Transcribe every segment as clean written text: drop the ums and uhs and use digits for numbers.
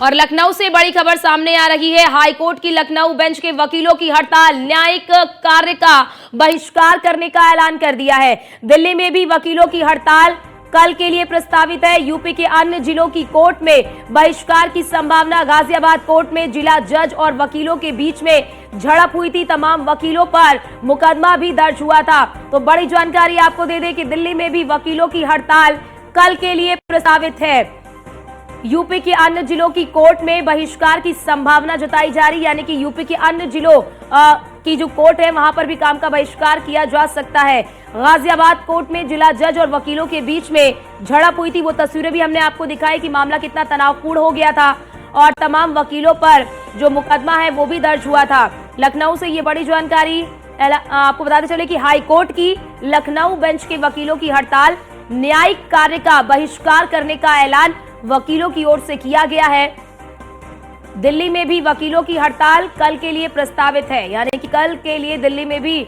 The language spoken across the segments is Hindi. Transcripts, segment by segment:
और लखनऊ से बड़ी खबर सामने आ रही है। हाईकोर्ट की लखनऊ बेंच के वकीलों की हड़ताल, न्यायिक कार्य का बहिष्कार करने का ऐलान कर दिया है। दिल्ली में भी वकीलों की हड़ताल कल के लिए प्रस्तावित है। यूपी के अन्य जिलों की कोर्ट में बहिष्कार की संभावना। गाजियाबाद कोर्ट में जिला जज और वकीलों के बीच में झड़प हुई थी। तमाम वकीलों पर मुकदमा भी दर्ज हुआ था। तो बड़ी जानकारी आपको दे दें कि दिल्ली में भी वकीलों की हड़ताल कल के लिए प्रस्तावित है। यूपी के अन्य जिलों की कोर्ट में बहिष्कार की संभावना जताई जा रही, यानी कि यूपी के अन्य जिलों की जो कोर्ट है वहां पर भी काम का बहिष्कार किया जा सकता है। गाजियाबाद कोर्ट में जिला जज और वकीलों के बीच में झड़प हुई थी। वो तस्वीरें भी हमने आपको दिखाई कि मामला कितना तनावपूर्ण हो गया था और तमाम वकीलों पर जो मुकदमा है वो भी दर्ज हुआ था। लखनऊ से ये बड़ी जानकारी आपको बताते चले कि हाईकोर्ट की लखनऊ बेंच के वकीलों की हड़ताल, न्यायिक कार्य का बहिष्कार करने का ऐलान वकीलों की ओर से किया गया है। दिल्ली में भी वकीलों की हड़ताल कल के लिए प्रस्तावित है, यानी कि कल के लिए दिल्ली में भी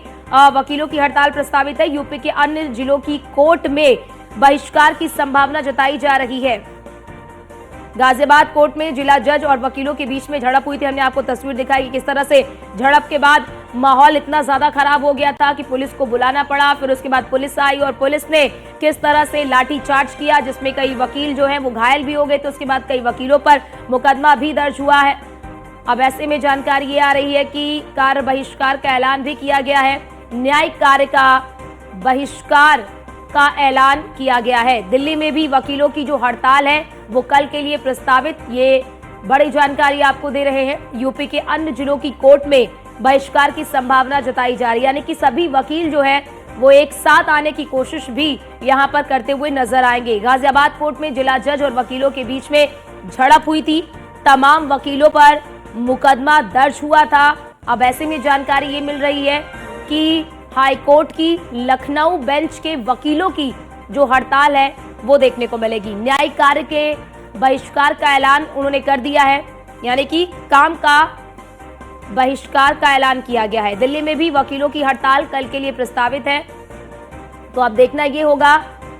वकीलों की हड़ताल प्रस्तावित है। यूपी के अन्य जिलों की कोर्ट में बहिष्कार की संभावना जताई जा रही है। गाजियाबाद कोर्ट में जिला जज और वकीलों के बीच में झड़प हुई थी। हमने आपको तस्वीर दिखाई कि किस तरह से झड़प के बाद माहौल इतना ज्यादा खराब हो गया था कि पुलिस को बुलाना पड़ा। फिर उसके बाद पुलिस आई और पुलिस ने किस तरह से लाठीचार्ज किया, जिसमें कई वकील जो हैं वो घायल भी हो गए। तो उसके बाद कई वकीलों पर मुकदमा भी दर्ज हुआ है। अब ऐसे में जानकारी ये आ रही है कि कार्य बहिष्कार का ऐलान भी किया गया है। न्यायिक कार्य का बहिष्कार का ऐलान किया गया है। दिल्ली में भी वकीलों की जो हड़ताल है वो कल के लिए प्रस्तावित, ये बड़ी जानकारी आपको दे रहे हैं। यूपी के अन्य जिलों की कोर्ट में बहिष्कार की संभावना जताई जा रही है, यानी कि सभी वकील जो है वो एक साथ आने की कोशिश भी यहां पर करते हुए नजर आएंगे। गाजियाबाद कोर्ट में जिला जज और वकीलों के बीच में झड़प हुई थी। तमाम वकीलों पर मुकदमा दर्ज हुआ था। अब ऐसे में जानकारी ये मिल रही है कि हाईकोर्ट की लखनऊ बेंच के वकीलों की जो हड़ताल है वो देखने को मिलेगी। न्यायिक कार्य के बहिष्कार का ऐलान उन्होंने कर दिया है, यानी कि काम का बहिष्कार का ऐलान किया गया है। दिल्ली में भी वकीलों की हड़ताल कल के लिए प्रस्तावित है। तो अब देखना ये होगा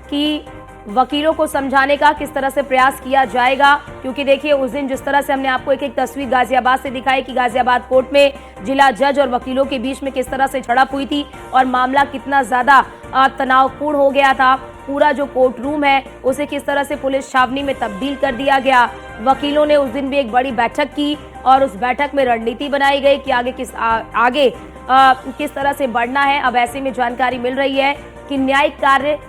कि वकीलों को समझाने का किस तरह से प्रयास किया जाएगा, क्योंकि देखिए उस दिन जिस तरह से हमने आपको एक एक तस्वीर गाजियाबाद से दिखाई कि गाजियाबाद कोर्ट में जिला जज और वकीलों के बीच में किस तरह से झड़प हुई थी और मामला कितना ज्यादा तनावपूर्ण हो गया था। पूरा जो कोर्ट रूम है उसे किस तरह से पुलिस छावनी में तब्दील कर दिया गया। वकीलों ने उस दिन भी एक बड़ी बैठक की और उस बैठक में रणनीति बनाई गई कि आगे किस तरह से बढ़ना है। अब ऐसे में जानकारी मिल रही है कि न्यायिक कार्य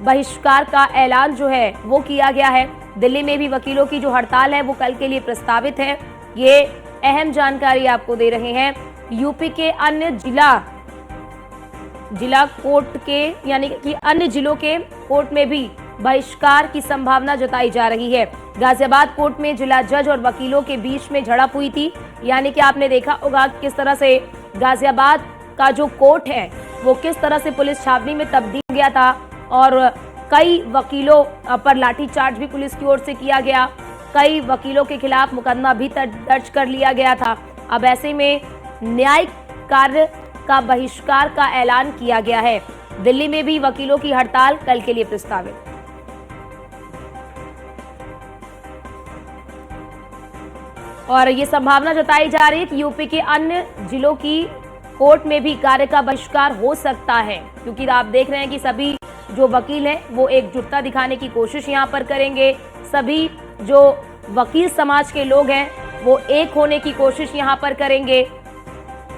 बहिष्कार का ऐलान जो है वो किया गया है। दिल्ली में भी वकीलों की जो हड़ताल है वो कल के लिए प्रस्तावित है। ये अहम जानकारी आपको दे रहे हैं। यूपी के अन्य जिला कोर्ट के, यानी कि अन्य जिलों के कोर्ट में भी बहिष्कार की संभावना जताई जा रही है। गाजियाबाद कोर्ट में जिला जज और वकीलों के बीच में झड़प हुई थी, यानी कि आपने देखा होगा किस तरह से गाजियाबाद का जो कोर्ट है वो किस तरह से पुलिस छावनी में तब्दील हो गया था और कई वकीलों पर लाठीचार्ज भी पुलिस की ओर से किया गया। कई वकीलों के खिलाफ मुकदमा भी दर्ज कर लिया गया था। अब ऐसे में न्यायिक कार्य का बहिष्कार का ऐलान किया गया है। दिल्ली में भी वकीलों की हड़ताल कल के लिए प्रस्तावित। और ये संभावना जताई जा रही है कि यूपी के अन्य जिलों की कोर्ट में भी कार्य का बहिष्कार हो सकता है, क्योंकि आप देख रहे हैं कि सभी जो वकील हैं वो एकजुटता दिखाने की कोशिश यहां पर करेंगे। सभी जो वकील समाज के लोग हैं वो एक होने की कोशिश यहां पर करेंगे।